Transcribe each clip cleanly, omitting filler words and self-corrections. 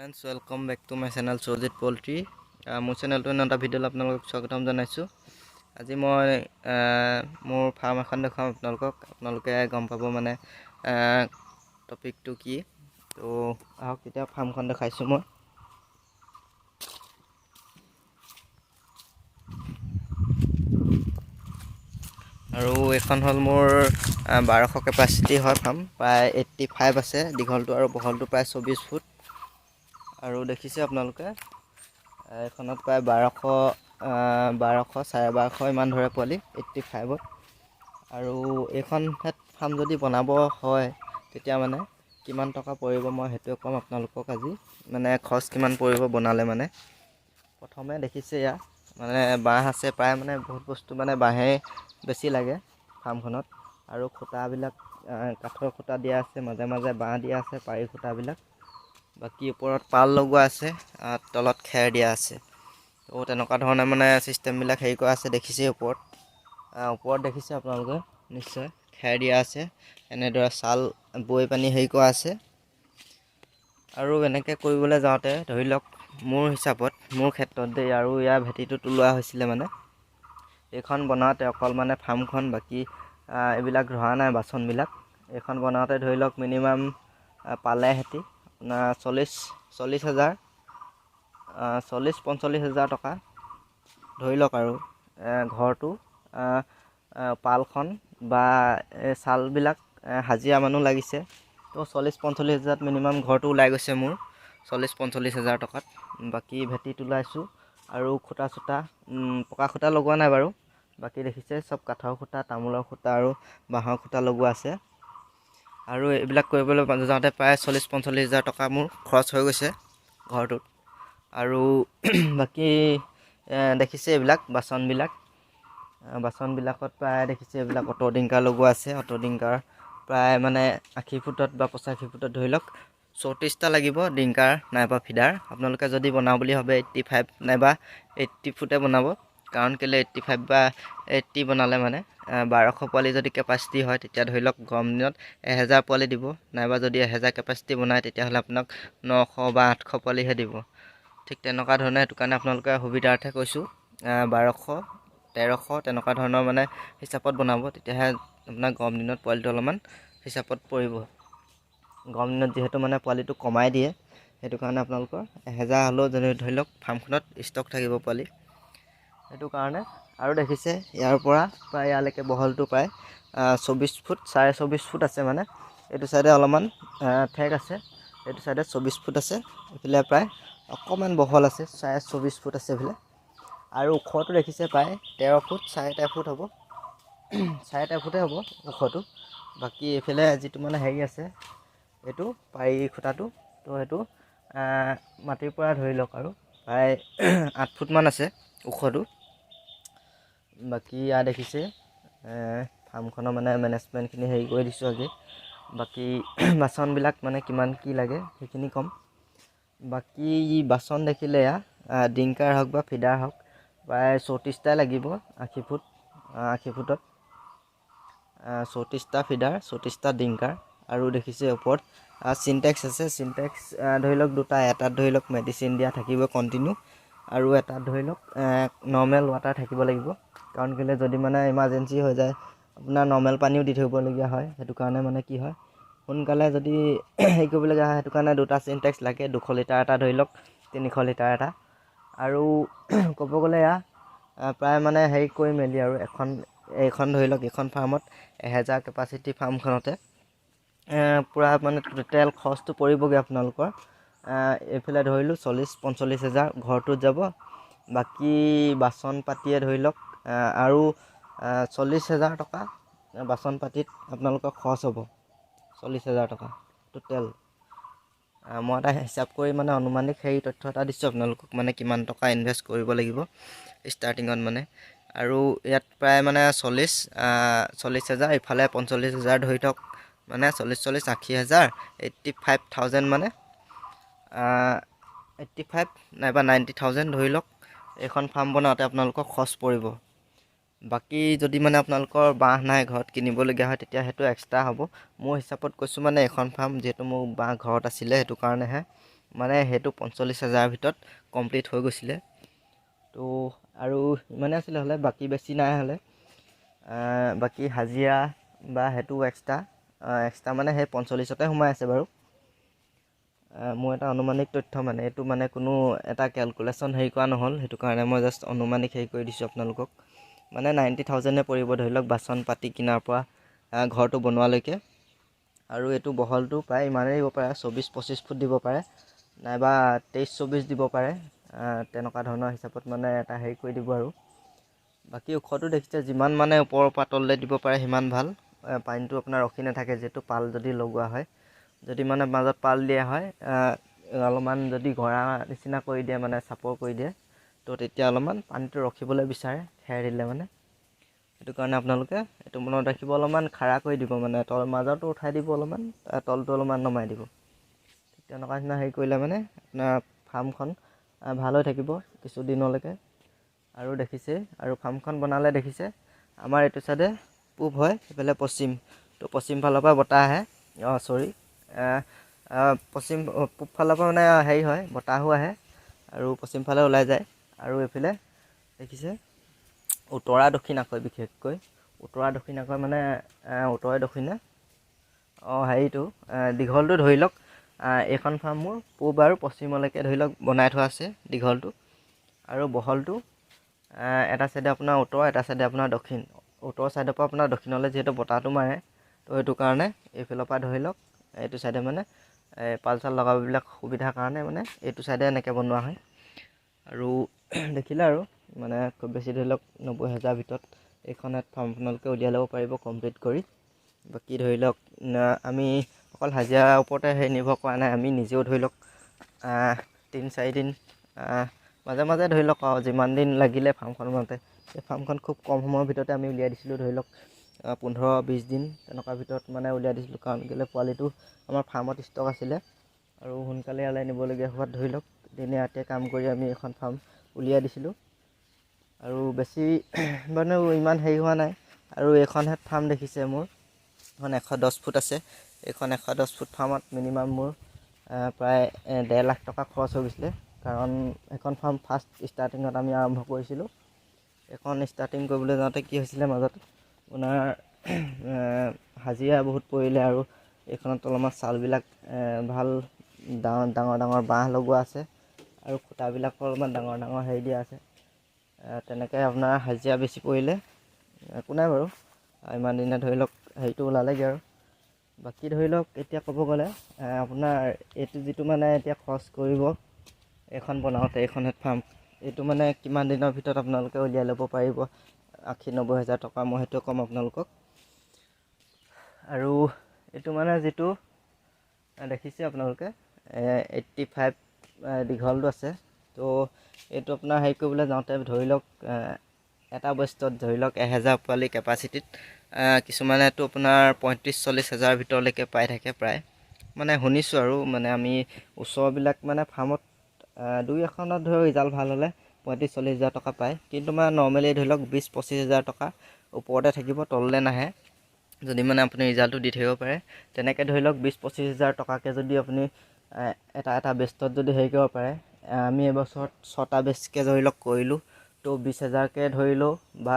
Friends, welcome back to my channel Sojit Poultry. মোৰ চেনেলটো এটা ভিডিঅ'ত আপোনালোকক স্বাগতম জনাইছোঁ। আজি মই মোৰ ফাৰ্ম এখন দেখাম আপোনালোকক। আপোনালোকে গম পাব মানে টপিকটো কি। তো আহক এতিয়া ফাৰ্মখন দেখাইছোঁ মই। আৰু এইখন হ'ল মোৰ 1200 কেপাচিটি হয় ফাৰ্ম, প্ৰায় 85 আছে। দীঘলটো আৰু বহলটো প্ৰায় 24 ফুট। আৰু দেখিছে আপোনালোকে এইখনত প্ৰায় 1200 1200 ইমান ধৰে পোৱালি 85ত। আৰু এইখন ফাৰ্ম যদি বনাব হয় তেতিয়া মানে কিমান টকা পৰিব মই সেইটোৱে ক'ম আপোনালোকক। আজি মানে খৰচ কিমান পৰিব বনালে মানে। প্ৰথমে দেখিছে এয়া মানে বাঁহ আছে, প্ৰায় মানে বহুত বস্তু মানে বাঁহে বেছি লাগে ফাৰ্মখনত। আৰু খুঁটাবিলাক কাঠৰ খুঁটা দিয়া আছে, মাজে মাজে বাঁহ দিয়া আছে, পাৰি খুঁটাবিলাক। বাকী ওপৰত পাল লগোৱা আছে, তলত খেৰ দিয়া আছে। তো তেনেকুৱা ধৰণে মানে চিষ্টেমবিলাক হেৰি কৰা আছে। দেখিছে ওপৰত দেখিছে আপোনালোকে নিশ্চয় খেৰ দিয়া আছে। এনেদৰে ছাল বৈ পানী হেৰি কৰা আছে। আৰু এনেকৈ কৰিবলৈ যাওঁতে ধৰি লওক মোৰ হিচাপত, মোৰ ক্ষেত্ৰত দেই, আৰু ইয়াৰ ভেটিটো তোলোৱা হৈছিলে মানে এইখন বনাওঁতে অকল মানে ফাৰ্মখন, বাকী এইবিলাক ধৰা নাই বাচনবিলাক। এইখন বনাওঁতে ধৰি লওক মিনিমাম পালে হেঁতি আপোনাৰ 40-45 হাজাৰ টকা ধৰি লওক। আৰু ঘৰটো পালখন বা ছালবিলাক হাজিৰা মানুহ লাগিছে। তো 40-45 হাজাৰত মিনিমাম ঘৰটো ওলাই গৈছে মোৰ 40-45 হাজাৰ টকাত। বাকী ভেটি তোলাইছোঁ আৰু খুঁটা চুটা পকা খুঁটা লগোৱা নাই বাৰু। বাকী দেখিছে চব কাঠৰ খুঁটা, তামোলৰ খুঁটা আৰু বাঁহৰ খুঁটা লগোৱা আছে। আৰু এইবিলাক কৰিবলৈ যাওঁতে প্ৰায় 40-45 হাজাৰ টকা মোৰ খৰচ হৈ গৈছে ঘৰটোত। আৰু বাকী দেখিছে এইবিলাক বাচনবিলাকত প্ৰায় দেখিছে এইবিলাক অট' ডিংকাৰ লগোৱা আছে। অট' ডিংকাৰ প্ৰায় মানে 80 ফুটত বা 85 ফুটত ধৰি লওক 34টা লাগিব ডিংকাৰ নাইবা ফিডাৰ। আপোনালোকে যদি বনাওঁ বুলি ভাবে 85 নাইবা 80 ফুটে বনাব। কাৰণ কেলৈ 85 বা 80 বনালে মানে 1200 পোৱালি যদি কেপাচিটি হয় তেতিয়া ধৰি লওক গৰম দিনত 1000 পোৱালি দিব। নাইবা যদি 1000 কেপাচিটি বনায় তেতিয়াহ'লে আপোনাক 900 বা 800 পোৱালিহে দিব। ঠিক তেনেকুৱা ধৰণে সেইটো কাৰণে আপোনালোকে সুবিধাৰ্থে কৈছোঁ 1200 1300 তেনেকুৱা ধৰণৰ মানে হিচাপত বনাব। তেতিয়াহে আপোনাৰ গৰম দিনত পোৱালিটো অলপমান হিচাপত পৰিব। গৰম দিনত যিহেতু মানে পোৱালিটো কমাই দিয়ে, সেইটো কাৰণে আপোনালোকৰ 1000 হ'লেও ধৰি লওক ফাৰ্মখনত ষ্টক থাকিব পোৱালি, সেইটো কাৰণে। আৰু দেখিছে ইয়াৰ পৰা প্ৰায় ইয়ালৈকে বহলটো প্ৰায় 24 ফুট 24.5 ফুট আছে। মানে এইটো চাইডে অলপমান ঠেক আছে, এইটো চাইডে 24 ফুট আছে। এইফালে প্ৰায় অকণমান বহল আছে, 24.5 ফুট আছে এইফালে। আৰু ওখটো দেখিছে প্ৰায় 13 ফুট 13.5 ফুট হ'ব, 13.5 ফুটে হ'ব ওখটো। বাকী এইফালে যিটো মানে হেৰি আছে এইটো পাৰি খুঁটাটো, তো সেইটো মাটিৰ পৰা ধৰি লওক আৰু প্ৰায় 8 ফুটমান আছে ওখটো। বাকী ইয়াত দেখিছে ফাৰ্মখনৰ মানে মেনেজমেণ্টখিনি হেৰি কৰি দিছোঁ আজি। বাকী বাচনবিলাক মানে কিমান কি লাগে সেইখিনি ক'ম। বাকী বাচন দেখিলে এয়া ডিংকাৰ হওক বা ফিডাৰ হওক প্ৰায় 34টাই লাগিব 80 ফুটত 34টা ফিডাৰ 34টা ডিংকাৰ। আৰু দেখিছে ওপৰত চিনটেক্স আছে। চিনটেক্স ধৰি লওক দুটা, এটাত ধৰি লওক মেডিচিন দিয়া থাকিব কণ্টিনিউ, আৰু এটাত ধৰি লওক নৰ্মেল ৱাটাৰ থাকিব লাগিব। কাৰণ কেলৈ যদি মানে ইমাৰ্জেঞ্চি হৈ যায় আপোনাৰ নৰ্মেল পানীও দি থ'বলগীয়া হয়। সেইটো কাৰণে মানে কি হয় সোনকালে যদি হেৰি কৰিবলগীয়া হয়, সেইটো কাৰণে দুটা চিনটেক্স লাগে। 200 লিটাৰ এটা ধৰি লওক, 300 লিটাৰ এটা। আৰু ক'ব গ'লে এয়া প্ৰায় মানে হেৰি কৰি মেলি আৰু এইখন ধৰি লওক এইখন ফাৰ্মত 1000 কেপাচিটি ফাৰ্মখনতে পূৰা মানে টোটেল খৰচটো পৰিবগৈ আপোনালোকৰ এইফালে ধৰিলোঁ 40-45 হাজাৰ ঘৰটোত যাব। বাকী বাচন পাতিয়ে ধৰি লওক আৰু 40 হাজাৰ টকা বাচন পাতিত আপোনালোকৰ খৰচ হ'ব। 40 হাজাৰ টকা টোটেল। মই এটা হিচাপ কৰি মানে অনুমানিক সেই তথ্য এটা দিছোঁ আপোনালোকক, মানে কিমান টকা ইনভেষ্ট কৰিব লাগিব ষ্টাৰ্টিঙত মানে। আৰু ইয়াত প্ৰায় মানে 40 হাজাৰ, ইফালে 45 হাজাৰ ধৰি থওক, মানে 40 80 হাজাৰ 85,000 মানে 85 নাইবা 90,000 ধৰি লওক এইখন ফাৰ্ম বনাওঁতে আপোনালোকৰ খৰচ পৰিব। বাকী যদি মানে আপোনালোকৰ বাঁহ নাই ঘৰত কিনিবলগীয়া হয় তেতিয়া সেইটো এক্সট্ৰা হ'ব। মোৰ হিচাপত কৈছোঁ মানে এইখন ফাৰ্ম যিহেতু মোৰ বাঁহ ঘৰত আছিলে সেইটো কাৰণেহে মানে সেইটো 45,000 ভিতৰত কমপ্লিট হৈ গৈছিলে। তো আৰু ইমানে আছিলে হ'লে, বাকী বেছি নাই হ'লে। বাকী হাজিৰা বা সেইটো এক্সট্ৰা মানে সেই 45তে সোমাই আছে বাৰু। মোৰ এটা আনুমানিক তথ্য, মানে এইটো মানে কোনো এটা কেলকুলেশ্যন হেৰি কৰা নহ'ল, সেইটো কাৰণে মই জাষ্ট আনুমানিক হেৰি কৰি দিছোঁ আপোনালোকক। মানে 90,000 পৰিব ধৰি লওক, বাচন পাতি কিনাৰ পৰা ঘৰটো বনোৱালৈকে। আৰু এইটো বহলটো প্ৰায় ইমানেই দিব পাৰে, 24-25 ফুট দিব পাৰে, নাইবা 23-24 দিব পাৰে। তেনেকুৱা ধৰণৰ হিচাপত মানে এটা হেৰি কৰি দিব আৰু। বাকী ওখটো দেখিছে, যিমান মানে ওপৰৰ পৰা তললৈ দিব পাৰে সিমান ভাল। পানীটো আপোনাৰ ৰখি নাথাকে, যিহেতু পাল যদি লগোৱা হয়। যদি মানে মাজত পাল দিয়া হয়, অলপমান যদি গৰা নিচিনা কৰি দিয়ে, মানে চাপৰ কৰি দিয়ে, তো তেতিয়া অলপমান পানীটো ৰখিবলৈ বিচাৰে খেৰ দিলে মানে। সেইটো কাৰণে আপোনালোকে এইটো মনত ৰাখিব, অলপমান খাৰা কৰি দিব, মানে মাজৰটো উঠাই দিব অলপমান, তলটো অলপমান নমাই দিব। তেনেকুৱা নিচিনা হেৰি কৰিলে মানে আপোনাৰ ফাৰ্মখন ভাল হৈ থাকিব কিছুদিনলৈকে। আৰু দেখিছে, আৰু ফাৰ্মখন বনালে দেখিছে, আমাৰ এইটো চাইডে পূব হয়, সেইফালে পশ্চিম। তো পশ্চিম ফালৰ পৰা বতাহ আহে, পূব ফালৰ পৰা মানে হেৰি হয়, বতাহো আহে আৰু পশ্চিম ফালে ওলাই যায়। আৰু এইফালে দেখিছে উত্তৰা দক্ষিণাকৈ, বিশেষকৈ উত্তৰা দক্ষিণাকৈ মানে উত্তৰে দক্ষিণে হেৰিটো দীঘলটো ধৰি লওক, এইখন ফাৰ্ম মোৰ পূব আৰু পশ্চিমলৈকে ধৰি লওক বনাই থোৱা আছে দীঘলটো। আৰু বহলটো এটা চাইডে আপোনাৰ উত্তৰ, এটা চাইডে আপোনাৰ দক্ষিণ। উত্তৰ চাইডৰ পৰা আপোনাৰ দক্ষিণলৈ যিহেতু বতাহটো মাৰে, তো সেইটো কাৰণে এইফালৰ পৰা ধৰি লওক এইটো চাইডে মানে পাল-চাল লগাববিলাক সুবিধাৰ কাৰণে মানে এইটো চাইডে এনেকৈ বনোৱা হয়। আৰু দেখিলে আৰু মানে খুব বেছি ধৰি লওক 90,000 ভিতৰত এইখন ফাৰ্ম আপোনালোকে উলিয়াই ল'ব পাৰিব কমপ্লিট কৰি। বাকী ধৰি লওক আমি অকল হাজিৰাৰ ওপৰতে নিৰ্ভৰ কৰা নাই, আমি নিজেও ধৰি লওক 3-4 দিন মাজে মাজে ধৰি লওক যিমান দিন লাগিলে ফাৰ্মখন বনাওঁতে, এই ফাৰ্মখন খুব কম সময়ৰ ভিতৰতে আমি উলিয়াই দিছিলোঁ। ধৰি লওক 15-20 দিন তেনেকুৱা ভিতৰত মানে উলিয়াই দিছিলোঁ, কাৰণ কেলৈ পোৱালিটো আমাৰ ফাৰ্মত ষ্টক আছিলে আৰু সোনকালে ইয়ালৈ নিবলগীয়া হোৱাত ধৰি লওক দিনে ৰাতিয়ে কাম কৰি আমি এখন ফাৰ্ম উলিয়াই দিছিলোঁ। আৰু বেছি মানে ইমান হেৰি হোৱা নাই। আৰু এইখনহে ফাৰ্ম দেখিছে মোৰ, এখন 110 ফুট আছে। এইখন 110 ফুট ফাৰ্মত মিনিমাম মোৰ প্ৰায় 1.5 লাখ টকা খৰচ হৈ গৈছিলে, কাৰণ এখন ফাৰ্ম ফাৰ্ষ্ট ষ্টাৰ্টিঙত আমি আৰম্ভ কৰিছিলোঁ। এখন ষ্টাৰ্টিং কৰিবলৈ যাওঁতে কি হৈছিলে, মাজত আপোনাৰ হাজিৰা বহুত পৰিলে, আৰু এইখনত অলপমান চালবিলাক ভাল ডাঙৰ ডাঙৰ বাঁহ লগোৱা আছে, আৰু খুঁটাবিলাকো অলপমান ডাঙৰ ডাঙৰ হেৰি দিয়া আছে। তেনেকৈ আপোনাৰ হাজিৰা বেছি পৰিলে, একো নাই বাৰু, ইমান দিনে ধৰি লওক হেৰিটো ওলালেগৈ আৰু। বাকী ধৰি লওক এতিয়া ক'ব গ'লে আপোনাৰ এইটো যিটো মানে এতিয়া খৰচ কৰিব এইখন বনাওঁতে, এইখন ফাৰ্ম, এইটো মানে কিমান দিনৰ ভিতৰত আপোনালোকে উলিয়াই ল'ব পাৰিব 80-90 হাজাৰ টকা, মই সেইটো ক'ম আপোনালোকক। আৰু এইটো মানে যিটো দেখিছে আপোনালোকে 85 দীঘলটো আছে, তো এইটো আপোনাৰ হেৰি কৰিবলৈ যাওঁতে ধৰি লওক এটা বস্তুত ধৰি লওক 1000 পোৱালি কেপাচিটিত কিছুমানেতো আপোনাৰ 35-40 হাজাৰ ভিতৰলৈকে পাই থাকে প্ৰায়, মানে শুনিছোঁ আৰু। মানে আমি ওচৰবিলাক মানে ফাৰ্মত 2-এখনত ধৰি ৰিজাল্ট ভাল হ'লে 35-40 হাজাৰ টকা পায়, কিন্তু মানে নৰ্মেলি ধৰি লওক 20-25 হাজাৰ টকা ওপৰতে থাকিব, তললৈ নাহে। যদি মানে আপুনি ৰিজাল্টটো দি থাকিব পাৰে, তেনেকৈ ধৰি লওক 20-25 হাজাৰ টকাকৈ যদি আপুনি এটা বেষ্টত যদি হেৰি কৰিব পাৰে, আমি এবছৰত 6টা বেষ্টকৈ ধৰি লওক কৰিলোঁ, তো 20 হাজাৰকৈ ধৰিলোঁ, বা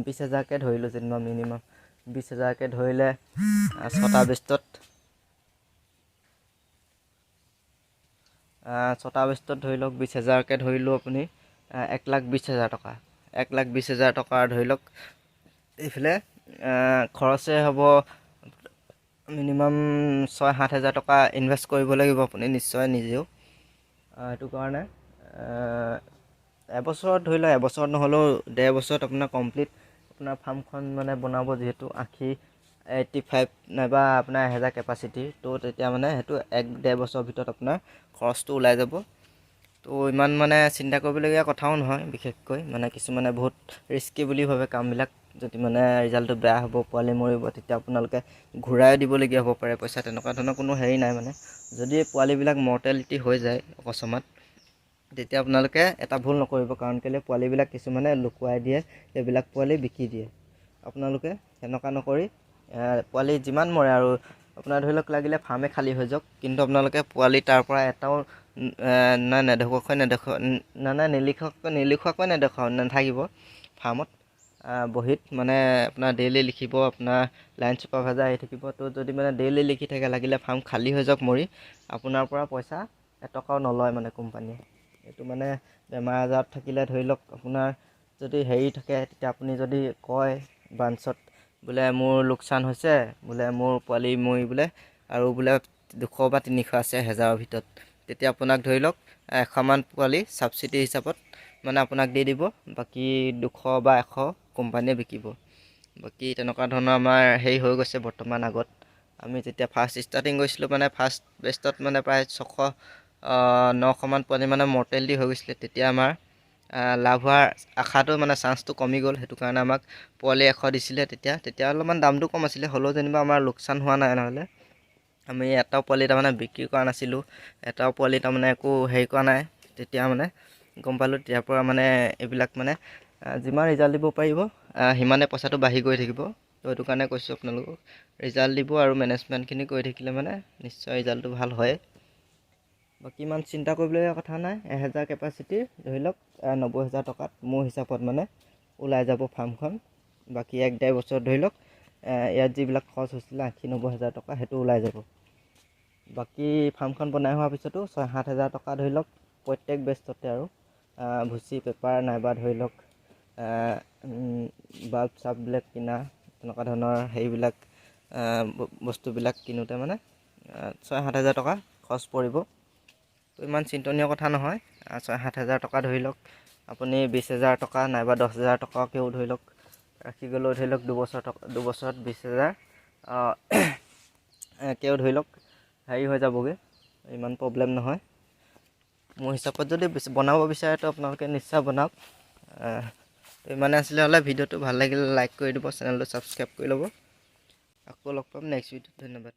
20 হাজাৰকৈ ধৰিলোঁ, যেনিবা মিনিমাম 20 হাজাৰকৈ ধৰিলে 6টা বেষ্টত 6টা বেষ্টত ধৰি লওক 20 হাজাৰকৈ ধৰিলোঁ আপুনি 1,20,000 টকা। 1,20,000 টকাৰ ধৰি লওক এইফালে খৰচে হ'ব মিনিমাম 6-7 হাজাৰ টকা ইনভেষ্ট কৰিব লাগিব আপুনি নিশ্চয় নিজেও। সেইটো কাৰণে এবছৰত ধৰি লওক, এবছৰত নহ'লেও 1.5 বছৰত আপোনাৰ কমপ্লিট আপোনাৰ ফাৰ্মখন মানে বনাব, যিহেতু 85 নাইবা আপোনাৰ 1000 কেপাচিটি, তো তেতিয়া মানে সেইটো 1-1.5 বছৰৰ ভিতৰত আপোনাৰ খৰচটো ওলাই যাব। তো ইমান মানে চিন্তা কৰিবলগীয়া কথাও নহয় বিশেষকৈ, মানে কিছুমানে বহুত ৰিস্কি বুলি ভাবে কামবিলাক। যদি মানে ৰিজাল্টটো বেয়া হ'ব, পোৱালি মৰিব, তেতিয়া আপোনালোকে ঘূৰাই দিবলগীয়া হ'ব পাৰে পইচা, তেনেকুৱা ধৰণৰ কোনো হেৰি নাই। মানে যদি পোৱালিবিলাক মৰ্টেলিটি হৈ যায় অকস্মাত, তেতিয়া আপোনালোকে এটা ভুল নকৰিব, কাৰণ কেলৈ পোৱালিবিলাক কিছুমানে লুকুৱাই দিয়ে, সেইবিলাক পোৱালি বিকি দিয়ে। আপোনালোকে সেনেকুৱা নকৰি পোৱালি যিমান মৰে আৰু আপোনাৰ ধৰি লওক লাগিলে ফাৰ্মে খালী হৈ যাওক, কিন্তু আপোনালোকে পোৱালি তাৰ পৰা এটাও নেদেখুৱাকৈ নিলিখোৱাকৈ নাথাকিব ফাৰ্মত। বহীত মানে আপোনাৰ ডেইলি লিখিব, আপোনাৰ লাইন চুপাৰভাইজাৰ আহি থাকিব। তো যদি মানে ডেইলি লিখি থাকে লাগিলে ফাৰ্ম খালী হৈ যাওক মৰি, আপোনাৰ পৰা পইচা এটকাও নলয় মানে কোম্পানীয়ে। এইটো মানে বেমাৰ আজাৰত থাকিলে ধৰি লওক আপোনাৰ যদি হেৰি থাকে, তেতিয়া আপুনি যদি কয় ব্ৰাঞ্চত বোলে মোৰ লোকচান হৈছে, বোলে মোৰ পোৱালি মৰি বোলে আৰু বোলে 200 বা 300 আছে 1000ৰ ভিতৰত, তেতিয়া আপোনাক ধৰি লওক 100মান পোৱালি ছাবচিডি হিচাপত মানে আপোনাক দি দিব, বাকী 200 বা 100 কোম্পানীয়ে বিকিব। বাকী তেনেকুৱা ধৰণৰ আমাৰ হেৰি হৈ গৈছে বৰ্তমান। আগত আমি যেতিয়া ফাৰ্ষ্ট ষ্টাৰ্টিং কৰিছিলোঁ মানে ফাৰ্ষ্ট বেষ্টত মানে প্ৰায় 900মান পোৱালি মানে মৰ্টেলিটি হৈ গৈছিলে। তেতিয়া আমাৰ লাভ হোৱাৰ আশাটো মানে চান্সটো কমি গ'ল। সেইটো কাৰণে আমাক পোৱালি 100 দিছিলে। তেতিয়া অলপমান দামটো কম আছিলে, হ'লেও যেনিবা আমাৰ লোকচান হোৱা নাই। নহ'লে আমি এটাও পোৱালি তাৰমানে বিক্ৰী কৰা নাছিলোঁ, এটাও পোৱালি তাৰমানে একো হেৰি কৰা নাই। তেতিয়া মানে গম পালোঁ, তেতিয়াৰ পৰা মানে এইবিলাক মানে যিমান ৰিজাল্ট দিব পাৰিব সিমানে পইচাটো বাঢ়ি গৈ থাকিব। তো সেইটো কাৰণে কৈছোঁ আপোনালোকক, ৰিজাল্ট দিব আৰু মেনেজমেণ্টখিনি কৰি থাকিলে মানে নিশ্চয় ৰিজাল্টটো ভাল হয়। বাকী ইমান চিন্তা কৰিবলগীয়া কথা নাই। 1000 কেপাচিটিৰ ধৰি লওক 90,000 টকাত মোৰ হিচাপত মানে ওলাই যাব ফাৰ্মখন। বাকী 1-1.5 বছৰত ধৰি লওক ইয়াত যিবিলাক খৰচ হৈছিলে 80-90,000 টকা, সেইটো ওলাই যাব। বাকী ফাৰ্মখন বনাই হোৱাৰ পিছতো 6-7 হাজাৰ টকা ধৰি লওক প্ৰত্যেক বেষ্টতে আৰু ভুচি পেপাৰ নাইবা ধৰি লওক বাল্ব চাল্ববিলাক কিনা, তেনেকুৱা ধৰণৰ হেৰিবিলাক বস্তুবিলাক কিনোতে মানে 6-7 হাজাৰ টকা খৰচ পৰিব। তো ইমান চিন্তনীয় কথা নহয়। 6-7 হাজাৰ টকা ধৰি লওক আপুনি 20,000 টকা নাইবা 10,000 টকাকেও ধৰি লওক ৰাখি গ'লেও ধৰি লওক 2 বছৰত 20,000 কেও ধৰি লওক হেৰি হৈ যাবগৈ, ইমান প্ৰব্লেম নহয়। মোৰ হিচাপত যদি বনাব বিচাৰে তো আপোনালোকে নিশ্চয় বনাওক। তো ইমানে আছিলে। হ'লে ভিডিঅ'টো ভাল লাগিলে লাইক কৰি দিব, চেনেলটো ছাবস্ক্ৰাইব কৰি ল'ব। আকৌ লগ পাম নেক্সট ভিডিঅ'ত। ধন্যবাদ।